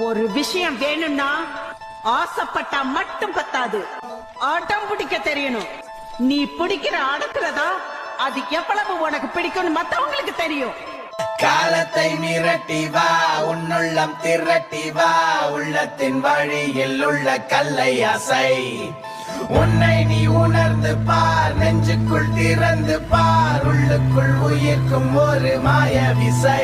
ஒரு விஷயம் வேணும்னா ஆசைப்பட்டா மட்டும் பத்தாது, ஆட்டம் பிடிக்க தெரியணும். நீ பிடிக்கிற அடக்குறதா அது எவ்வளவு உனக்கு பிடிக்கும்னு மத்தவங்களுக்கு தெரியும். காலத்தை மிரட்டி வா, உன்னுள்ளம் திரட்டி வா, உள்ளத்தின் வழியில் உள்ள கல்லை அசை. உன்னை நீ உணர்ந்து பார், நெஞ்சுக்குள் திறந்து பார், உள்ளுக்குள் உயிர்க்கும் ஒரு மாய விசை.